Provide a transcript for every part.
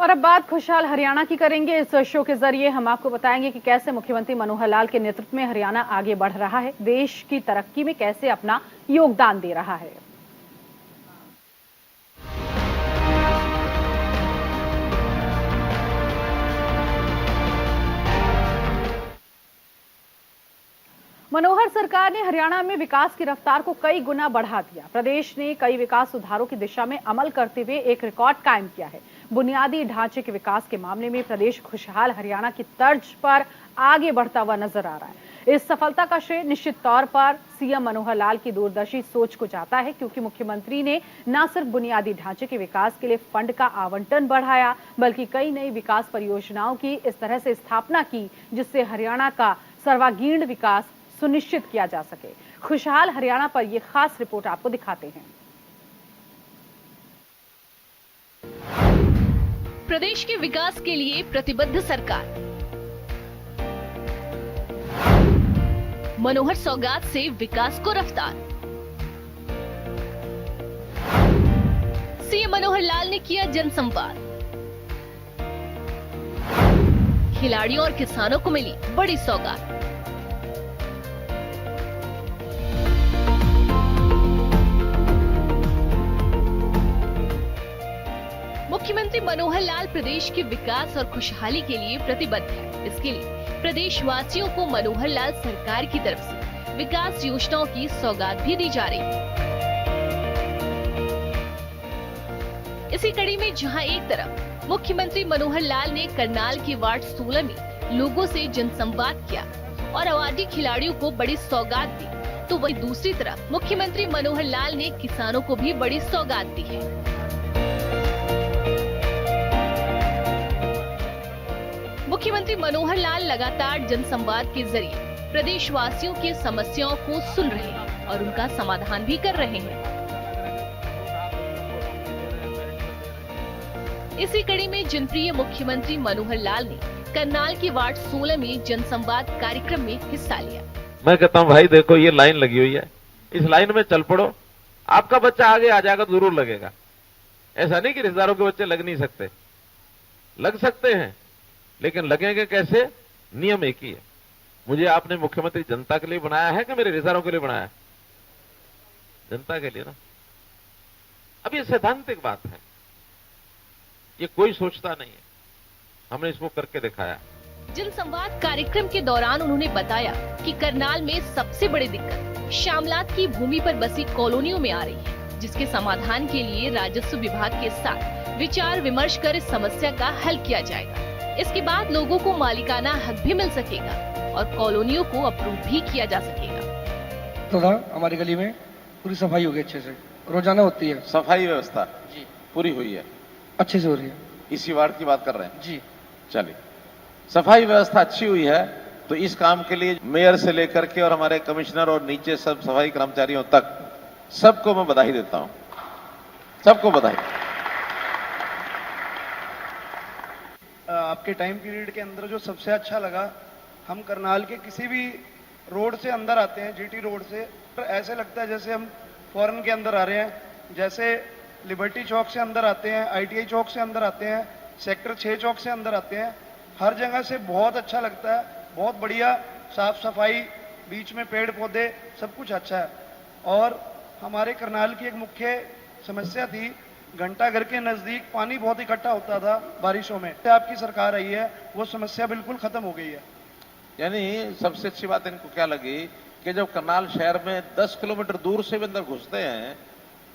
और अब बात खुशहाल हरियाणा की करेंगे। इस शो के जरिए हम आपको बताएंगे कि कैसे मुख्यमंत्री मनोहर लाल के नेतृत्व में हरियाणा आगे बढ़ रहा है, देश की तरक्की में कैसे अपना योगदान दे रहा है। मनोहर सरकार ने हरियाणा में विकास की रफ्तार को कई गुना बढ़ा दिया। प्रदेश ने कई विकास सुधारों की दिशा में अमल करते हुए एक रिकॉर्ड कायम किया है। बुनियादी ढांचे के विकास के मामले में प्रदेश खुशहाल हरियाणा की तर्ज पर आगे बढ़ता हुआ नजर आ रहा है। इस सफलता का श्रेय निश्चित तौर पर सीएम मनोहर लाल की दूरदर्शी सोच को जाता है, क्योंकि मुख्यमंत्री ने न सिर्फ बुनियादी ढांचे के विकास के लिए फंड का आवंटन बढ़ाया, बल्कि कई नई विकास परियोजनाओं की इस तरह से स्थापना की जिससे हरियाणा का सर्वांगीण विकास सुनिश्चित किया जा सके। खुशहाल हरियाणा पर यह खास रिपोर्ट आपको दिखाते हैं। प्रदेश के विकास के लिए प्रतिबद्ध सरकार। मनोहर सौगात से विकास को रफ्तार। सीएम मनोहर लाल ने किया जनसंवाद। खिलाड़ियों और किसानों को मिली बड़ी सौगात। मुख्यमंत्री मनोहर लाल प्रदेश के विकास और खुशहाली के लिए प्रतिबद्ध है। इसके लिए प्रदेशवासियों को मनोहर लाल सरकार की तरफ से विकास योजनाओं की सौगात भी दी जा रही है। इसी कड़ी में जहां एक तरफ मुख्यमंत्री मनोहर लाल ने करनाल के वार्ड 16 में लोगों से जनसंवाद किया और अवार्डी खिलाड़ियों को बड़ी सौगात दी, तो वहीं दूसरी तरफ मुख्यमंत्री मनोहर लाल ने किसानों को भी बड़ी सौगात दी है। मुख्यमंत्री मनोहर लाल लगातार जनसंवाद के जरिए प्रदेशवासियों की समस्याओं को सुन रहे हैं और उनका समाधान भी कर रहे हैं। इसी कड़ी में जनप्रिय मुख्यमंत्री मनोहर लाल ने करनाल के वार्ड 16 में जनसंवाद कार्यक्रम में हिस्सा लिया। मैं कहता हूँ भाई देखो ये लाइन लगी हुई है, इस लाइन में चल पड़ो, आपका बच्चा आगे आ जाएगा तो जरूर लगेगा। ऐसा नहीं कि रिश्तेदारों के बच्चे लग नहीं सकते, लग सकते हैं, लेकिन लगेंगे कैसे? नियम एक ही है। मुझे आपने मुख्यमंत्री जनता के लिए बनाया है कि मेरे रिश्तेदारों के लिए बनाया है? जनता के लिए ना। अब ये सैद्धांतिक बात है, ये कोई सोचता नहीं है, हमने इसको करके दिखाया। जनसंवाद कार्यक्रम के दौरान उन्होंने बताया कि करनाल में सबसे बड़ी दिक्कत शामलात की भूमि पर बसी कॉलोनियों में आ रही है, जिसके समाधान के लिए राजस्व विभाग के साथ विचार विमर्श कर इस समस्या का हल किया जाएगा। इसके बाद लोगों को मालिकाना हक भी मिल सकेगा और कॉलोनियों को अप्रूव भी किया जा सकेगा। थोड़ा हमारी गली में पूरी सफाई हो गई, अच्छे से रोजाना होती है सफाई व्यवस्था जी, पूरी हुई है, अच्छे से हो रही है। इसी वार्ड की बात कर रहे हैं जी। चलिए, सफाई व्यवस्था अच्छी हुई है तो इस काम के लिए मेयर से लेकर के और हमारे कमिश्नर और नीचे सब सफाई कर्मचारियों तक सबको मैं बधाई देता हूं, सबको बधाई। आपके टाइम पीरियड के अंदर जो सबसे अच्छा लगा, हम करनाल के किसी भी रोड से अंदर आते हैं, जीटी रोड से, तो ऐसे लगता है जैसे हम फॉरेन के अंदर आ रहे हैं। जैसे लिबर्टी चौक से अंदर आते हैं, आईटीआई चौक से अंदर आते हैं, सेक्टर 6 चौक से अंदर आते हैं, हर जगह से बहुत अच्छा लगता है। बहुत बढ़िया साफ सफाई, बीच में पेड़ पौधे, सब कुछ अच्छा है। और हमारे करनाल की एक मुख्य समस्या थी, घंटाघर के नजदीक पानी बहुत इकट्ठा होता था बारिशों में। आपकी सरकार आई है, वो समस्या बिल्कुल खत्म हो गई है। यानी सबसे अच्छी बात इनको क्या लगी कि जब करनाल शहर में 10 किलोमीटर दूर से भी अंदर घुसते हैं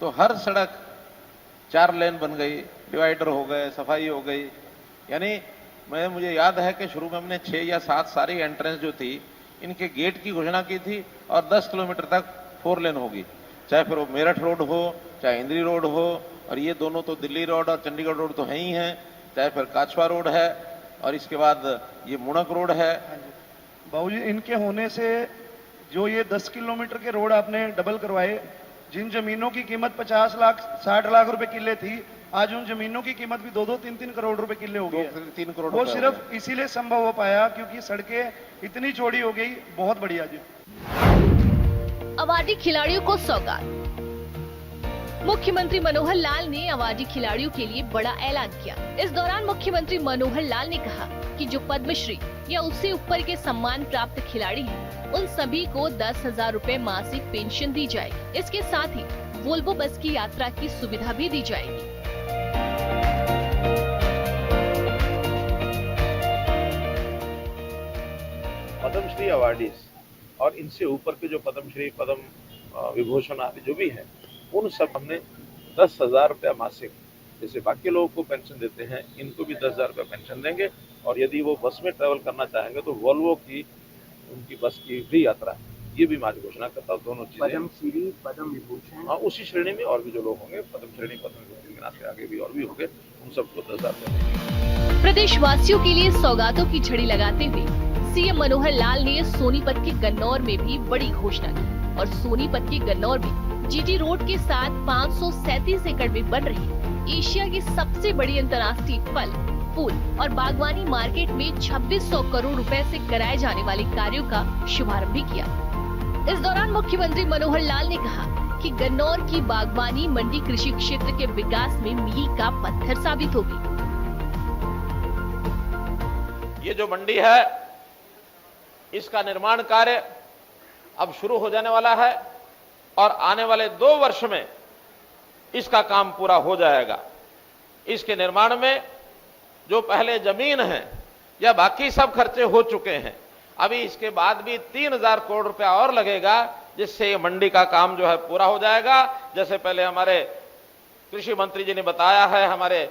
तो हर सड़क 4 लेन बन गई, डिवाइडर हो गए, सफाई हो गई। यानी मुझे याद है कि शुरू में हमने 6 या 7 सारी एंट्रेंस जो थी इनके गेट की घोषणा की थी और 10 किलोमीटर तक 4 लेन होगी, चाहे फिर वो मेरठ रोड हो, चाहे इंद्री रोड हो, और ये दोनों तो दिल्ली रोड और चंडीगढ़ रोड तो है ही हैं, चाहे फिर काछवा रोड है और इसके बाद ये मुणक रोड है। बाबूजी, इनके होने से जो ये 10 किलोमीटर के रोड आपने डबल करवाए, जिन जमीनों की कीमत 50 लाख 60 लाख रुपए किले थी, आज उन जमीनों की कीमत भी 2-2 3-3 करोड़ रुपए किले हो गई। 3 करोड़ वो सिर्फ इसीलिए संभव हो पाया क्योंकि सड़कें इतनी चौड़ी हो गई। बहुत बढ़िया जी। अवार्डी खिलाड़ियों को सौगात। मुख्यमंत्री मनोहर लाल ने अवार्डी खिलाड़ियों के लिए बड़ा ऐलान किया। इस दौरान मुख्यमंत्री मनोहर लाल ने कहा कि जो पद्मश्री या उससे ऊपर के सम्मान प्राप्त खिलाड़ी हैं, उन सभी को 10,000 रुपए मासिक पेंशन दी जाएगी। इसके साथ ही वोल्वो बस की यात्रा की सुविधा भी दी जाएगी। पद्मश्री अवार्डीज और इनसे ऊपर के जो पद्मश्री, पद्म विभूषण आदि जो भी है, उन सब हमने 10,000 रुपया मासिक, जैसे बाकी लोगों को पेंशन देते हैं, इनको भी 10,000 रुपया पेंशन देंगे। और यदि वो बस में ट्रेवल करना चाहेंगे तो वोल्वो की उनकी बस की फ्री यात्रा, ये भी मैं आज घोषणा करता हूँ। दोनों चीजें पद्मश्री, पद्म विभूषण, हाँ, उसी श्रेणी में और भी जो लोग होंगे, पद्म श्रेणी, पद्म विभूषण के नाते आगे भी और भी होंगे, उन सबको 10,000 रुपया। प्रदेशवासियों के लिए सौगातों की झड़ी लगाते हुए सीएम मनोहर लाल ने सोनीपत के गन्नौर में भी बड़ी घोषणा की और सोनीपत के गन्नौर में जीटी रोड के साथ 537 एकड़ में बन रही एशिया की सबसे बड़ी अंतर्राष्ट्रीय फल, फूल और बागवानी मार्केट में 2600 करोड़ रुपए से कराए जाने वाले कार्यों का शुभारंभ भी किया। इस दौरान मुख्यमंत्री मनोहर लाल ने कहा कि गन्नौर की बागवानी मंडी कृषि क्षेत्र के विकास में मील का पत्थर साबित होगी। ये जो मंडी है, इसका निर्माण कार्य अब शुरू हो जाने वाला है और आने वाले 2 वर्ष में इसका काम पूरा हो जाएगा। इसके निर्माण में जो पहले जमीन है या बाकी सब खर्चे हो चुके हैं, अभी इसके बाद भी 3,000 करोड़ रुपया और लगेगा, जिससे ये मंडी का काम जो है पूरा हो जाएगा। जैसे पहले हमारे कृषि मंत्री जी ने बताया है, हमारे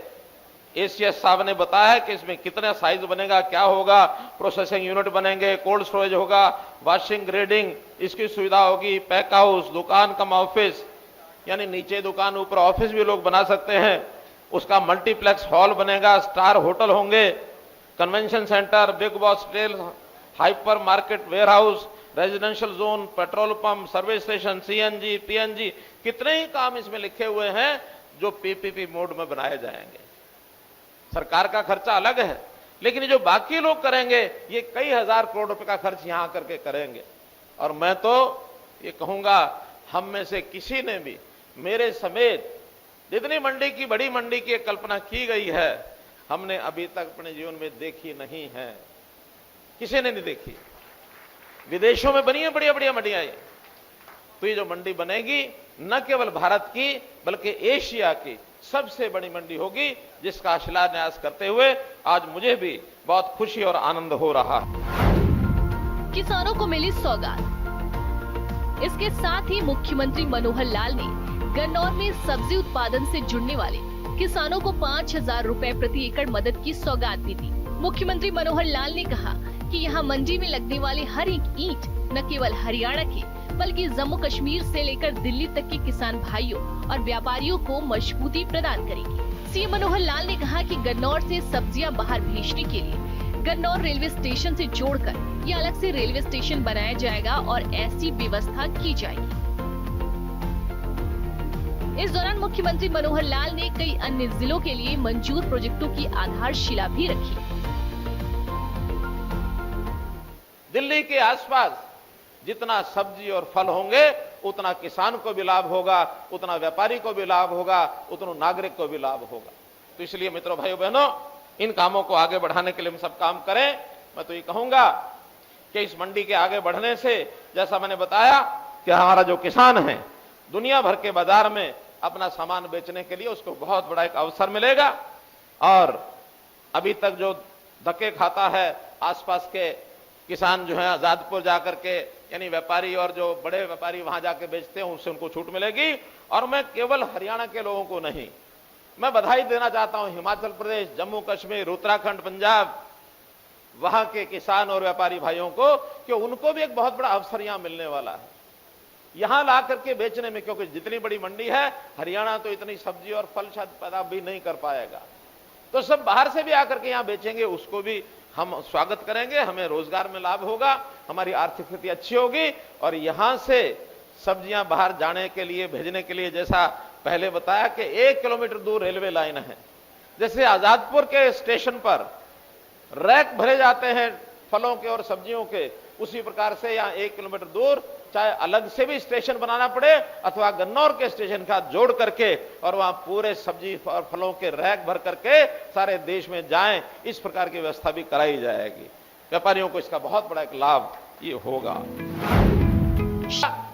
एसीएस साहब ने बताया है कि इसमें कितना साइज बनेगा, क्या होगा, प्रोसेसिंग यूनिट बनेंगे, कोल्ड स्टोरेज होगा, वॉशिंग ग्रेडिंग इसकी सुविधा होगी, पैक हाउस, दुकान कम ऑफिस, यानी नीचे दुकान ऊपर ऑफिस भी लोग बना सकते हैं, उसका मल्टीप्लेक्स हॉल बनेगा, स्टार होटल होंगे, convention centre, big box retail, hyper market, warehouse, residential zone, petrol pump, service station, CNG, PNG, कितने ही काम इसमें लिखे हुए हैं जो पीपीपी मोड में बनाए जाएंगे। सरकार का खर्चा अलग है, लेकिन ये जो बाकी लोग करेंगे, ये कई हजार करोड़ रुपए का खर्च यहां करके करेंगे। और मैं तो ये कहूंगा, हम में से किसी ने भी, मेरे समेत जितनी मंडी की, बड़ी मंडी की कल्पना की गई है, हमने अभी तक अपने जीवन में देखी नहीं है, किसी ने नहीं देखी। विदेशों में बनी है बढ़िया बढ़िया मंडियां। तो ये जो मंडी बनेगी, न केवल भारत की बल्कि एशिया की सबसे बड़ी मंडी होगी, जिसका शिलान्यास करते हुए आज मुझे भी बहुत खुशी और आनंद हो रहा है। किसानों को मिली सौगात। इसके साथ ही मुख्यमंत्री मनोहर लाल ने गन्नौर में सब्जी उत्पादन से जुड़ने वाले किसानों को 5,000 रुपए प्रति एकड़ मदद की सौगात भी दी। मुख्यमंत्री मनोहर लाल ने कहा कि यहाँ मंडी में लगने वाली हर एक ईंट न केवल हरियाणा के बल्कि जम्मू कश्मीर से लेकर दिल्ली तक के किसान भाइयों और व्यापारियों को मजबूती प्रदान करेगी। सीएम मनोहर लाल ने कहा कि गन्नौर से सब्जियां बाहर भेजने के लिए गन्नौर रेलवे स्टेशन से जोड़कर ये अलग से रेलवे स्टेशन बनाया जाएगा और ऐसी व्यवस्था की जाएगी। इस दौरान मुख्यमंत्री मनोहर लाल ने कई अन्य जिलों के लिए मंजूर प्रोजेक्टों की आधारशिला भी रखी। दिल्ली के आसपास जितना सब्जी और फल होंगे, उतना किसान को भी लाभ होगा, उतना व्यापारी को भी लाभ होगा, उतना नागरिक को भी लाभ होगा। तो इसलिए मित्रों, भाइयों बहनों, इन कामों को आगे बढ़ाने के लिए हम सब काम करें। मैं तो ये कहूंगा कि इस मंडी के आगे बढ़ने से, जैसा मैंने बताया कि हमारा जो किसान है, दुनिया भर के बाजार में अपना सामान बेचने के लिए उसको बहुत बड़ा एक अवसर मिलेगा। और अभी तक जो धक्के खाता है, आसपास के किसान जो है आजादपुर जाकर के, यानी व्यापारी और जो बड़े व्यापारी वहां जाके बेचते हैं, उससे उनको छूट मिलेगी। और मैं केवल हरियाणा के लोगों को नहीं, मैं बधाई देना चाहता हूं हिमाचल प्रदेश, जम्मू कश्मीर, उत्तराखंड, पंजाब, वहां के किसान और व्यापारी भाइयों को, कि उनको भी एक बहुत बड़ा अवसर यहां मिलने वाला है यहां ला करके बेचने में। क्योंकि जितनी बड़ी मंडी है, हरियाणा तो इतनी सब्जी और फल शायद पैदा भी नहीं कर पाएगा। तो सब बाहर से भी आकर के यहां बेचेंगे, उसको भी हम स्वागत करेंगे, हमें रोजगार में लाभ होगा, हमारी आर्थिक स्थिति अच्छी होगी। और यहां से सब्जियां बाहर जाने के लिए, भेजने के लिए, जैसा पहले बताया कि 1 किलोमीटर दूर रेलवे लाइन है। जैसे आजादपुर के स्टेशन पर रैक भरे जाते हैं फलों के और सब्जियों के, उसी प्रकार से यहाँ 1 किलोमीटर दूर चाहे अलग से भी स्टेशन बनाना पड़े अथवा गन्नौर के स्टेशन का जोड़ करके और वहां पूरे सब्जी और फलों के रैक भर करके सारे देश में जाएं, इस प्रकार की व्यवस्था भी कराई जाएगी। व्यापारियों को इसका बहुत बड़ा एक लाभ ये होगा,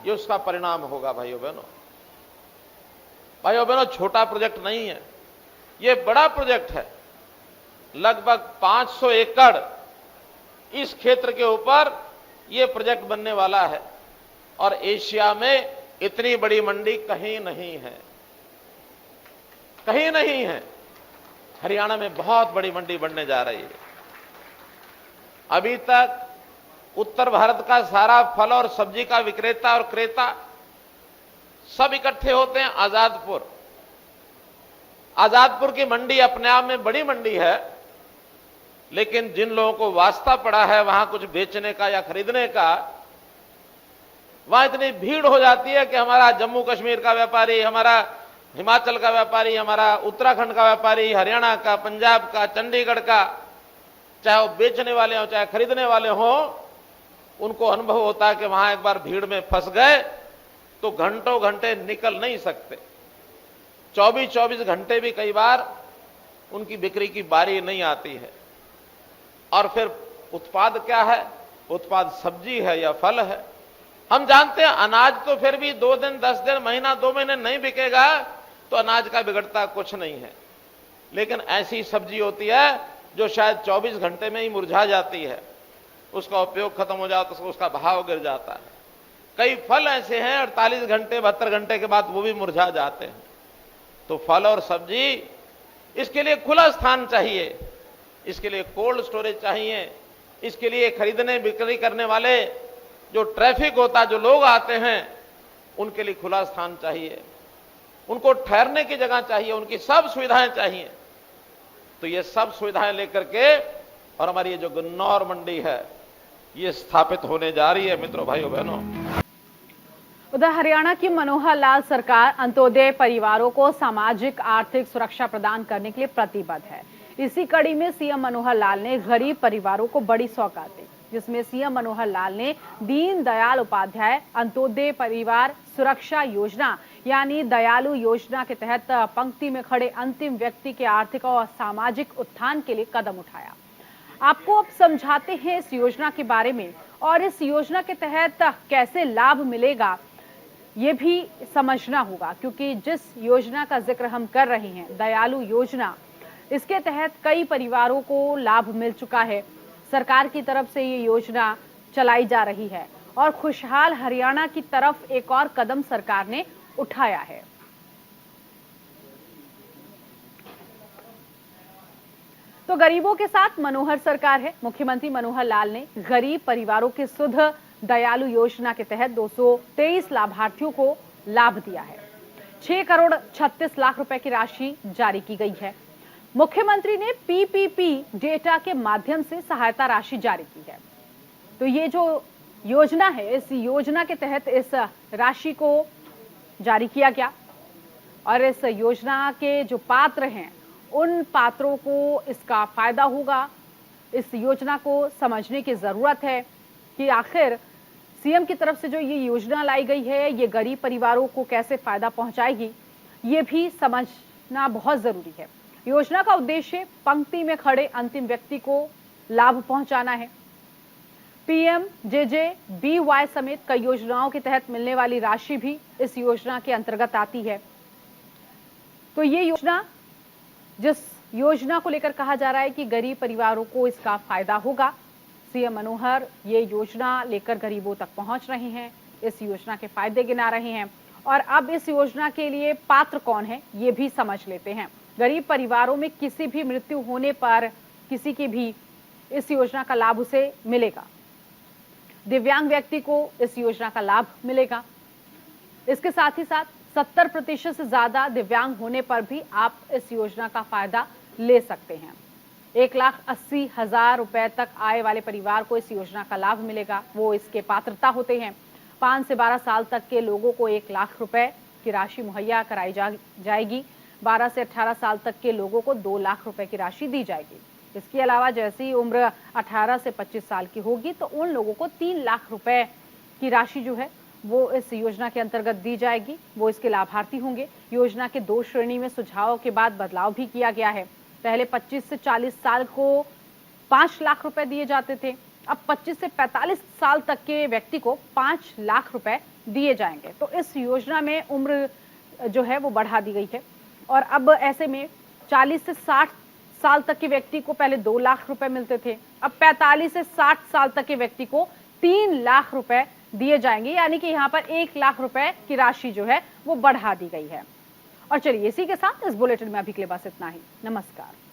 ये उसका परिणाम होगा। भाइयों बहनों, छोटा प्रोजेक्ट नहीं है, ये बड़ा प्रोजेक्ट है। लगभग 500 एकड़ इस क्षेत्र के ऊपर ये प्रोजेक्ट बनने वाला है और एशिया में इतनी बड़ी मंडी कहीं नहीं है, कहीं नहीं है। हरियाणा में बहुत बड़ी मंडी बनने जा रही है। अभी तक उत्तर भारत का सारा फल और सब्जी का विक्रेता और क्रेता सब इकट्ठे होते हैं आजादपुर। आजादपुर की मंडी अपने आप में बड़ी मंडी है, लेकिन जिन लोगों को वास्ता पड़ा है वहां कुछ बेचने का या खरीदने का, वहां इतनी भीड़ हो जाती है कि हमारा जम्मू कश्मीर का व्यापारी, हमारा हिमाचल का व्यापारी, हमारा उत्तराखंड का व्यापारी, हरियाणा का, पंजाब का, चंडीगढ़ का, चाहे वो बेचने वाले हो चाहे खरीदने वाले हो, उनको अनुभव होता है कि वहां एक बार भीड़ में फंस गए तो घंटों घंटे निकल नहीं सकते। 24-24 घंटे भी कई बार उनकी बिक्री की बारी नहीं आती है। और फिर उत्पाद क्या है? उत्पाद सब्जी है या फल है। हम जानते हैं अनाज तो फिर भी 2 दिन, 10 दिन, महीना, 2 महीने नहीं बिकेगा तो अनाज का बिगड़ता कुछ नहीं है, लेकिन ऐसी सब्जी होती है जो शायद 24 घंटे में ही मुरझा जाती है, उसका उपयोग खत्म हो जाता है, उसका भाव गिर जाता है। कई फल ऐसे हैं 48 घंटे, 72 घंटे के बाद वो भी मुरझा जाते हैं। तो फल और सब्जी, इसके लिए खुला स्थान चाहिए, इसके लिए कोल्ड स्टोरेज चाहिए, इसके लिए खरीदने बिक्री करने वाले जो ट्रैफिक होता है, जो लोग आते हैं, उनके लिए खुला स्थान चाहिए, उनको ठहरने की जगह चाहिए, उनकी सब सुविधाएं चाहिए। तो ये सब सुविधाएं लेकर के और हमारी ये जो गन्नौर मंडी है ये स्थापित होने जा रही है। मित्रों, भाइयों, बहनों, उधर हरियाणा की मनोहर लाल सरकार अंत्योदय परिवारों को सामाजिक आर्थिक सुरक्षा प्रदान करने के लिए प्रतिबद्ध है। इसी कड़ी में सीएम मनोहर लाल ने गरीब परिवारों को बड़ी सौगात दी, जिसमें सीएम मनोहर लाल ने दीन दयाल उपाध्याय अंत्योदय परिवार सुरक्षा योजना यानी दयालु योजना के तहत पंक्ति में खड़े अंतिम व्यक्ति के आर्थिक और सामाजिक उत्थान के लिए कदम उठाया। आपको अब समझाते हैं इस योजना के बारे में और इस योजना के तहत कैसे लाभ मिलेगा ये भी समझना होगा, क्योंकि जिस योजना का जिक्र हम कर रहे हैं दयालु योजना, इसके तहत कई परिवारों को लाभ मिल चुका है। सरकार की तरफ से ये योजना चलाई जा रही है और खुशहाल हरियाणा की तरफ एक और कदम सरकार ने उठाया है। तो गरीबों के साथ मनोहर सरकार है। मुख्यमंत्री मनोहर लाल ने गरीब परिवारों के सुध दयालु योजना के तहत 223 लाभार्थियों को लाभ दिया है। 6 करोड़ 36 लाख रुपए की राशि जारी की गई है। मुख्यमंत्री ने पीपीपी डेटा के माध्यम से सहायता राशि जारी की है। तो ये जो योजना है, इस योजना के तहत इस राशि को जारी किया गया और इस योजना के जो पात्र हैं उन पात्रों को इसका फायदा होगा। इस योजना को समझने की जरूरत है कि आखिर सीएम की तरफ से जो ये योजना लाई गई है ये गरीब परिवारों को कैसे फायदा पहुंचाएगी, ये भी समझना बहुत जरूरी है। योजना का उद्देश्य पंक्ति में खड़े अंतिम व्यक्ति को लाभ पहुंचाना है। PMJJBY समेत कई योजनाओं के तहत मिलने वाली राशि भी इस योजना के अंतर्गत आती है। तो ये योजना, जिस योजना को लेकर कहा जा रहा है कि गरीब परिवारों को इसका फायदा होगा, सीएम मनोहर ये योजना लेकर गरीबों तक पहुंच रहे हैं, इस योजना के फायदे गिना रहे हैं। और अब इस योजना के लिए पात्र कौन है ये भी समझ लेते हैं। गरीब परिवारों में किसी भी मृत्यु होने पर किसी की भी इस योजना का लाभ उसे मिलेगा। दिव्यांग व्यक्ति को इस योजना का लाभ मिलेगा। इसके साथ ही साथ 70% से ज्यादा दिव्यांग होने पर भी आप इस योजना का फायदा ले सकते हैं। 1,80,000 रुपए तक आय वाले परिवार को इस योजना का लाभ मिलेगा, वो इसके पात्रता होते हैं। 5 से 12 साल तक के लोगों को 1 लाख रुपए की राशि मुहैया कराई जाएगी। 12 से 18 साल तक के लोगों को 2 लाख रुपए की राशि दी जाएगी। इसके अलावा जैसे ही उम्र 18 से 25 साल की होगी तो उन लोगों को 3 लाख रुपए की राशि जो है वो इस योजना के अंतर्गत दी जाएगी, वो इसके लाभार्थी होंगे। योजना के 2 श्रेणी में सुझाव के बाद बदलाव भी किया गया है। पहले 25 से 40 साल को 5 लाख रुपए दिए जाते थे, अब 25 से 45 साल तक के व्यक्ति को 5 लाख रुपए दिए जाएंगे। तो इस योजना में उम्र जो है वो बढ़ा दी गई है और अब ऐसे में 40 से 60 साल तक के व्यक्ति को पहले 2 लाख रुपए मिलते थे, अब 45 से 60 साल तक के व्यक्ति को 3 लाख रुपए दिए जाएंगे, यानी कि यहाँ पर 1 लाख रुपए की राशि जो है वो बढ़ा दी गई है। और चलिए इसी के साथ इस बुलेटिन में अभी के लिए बस इतना ही। नमस्कार।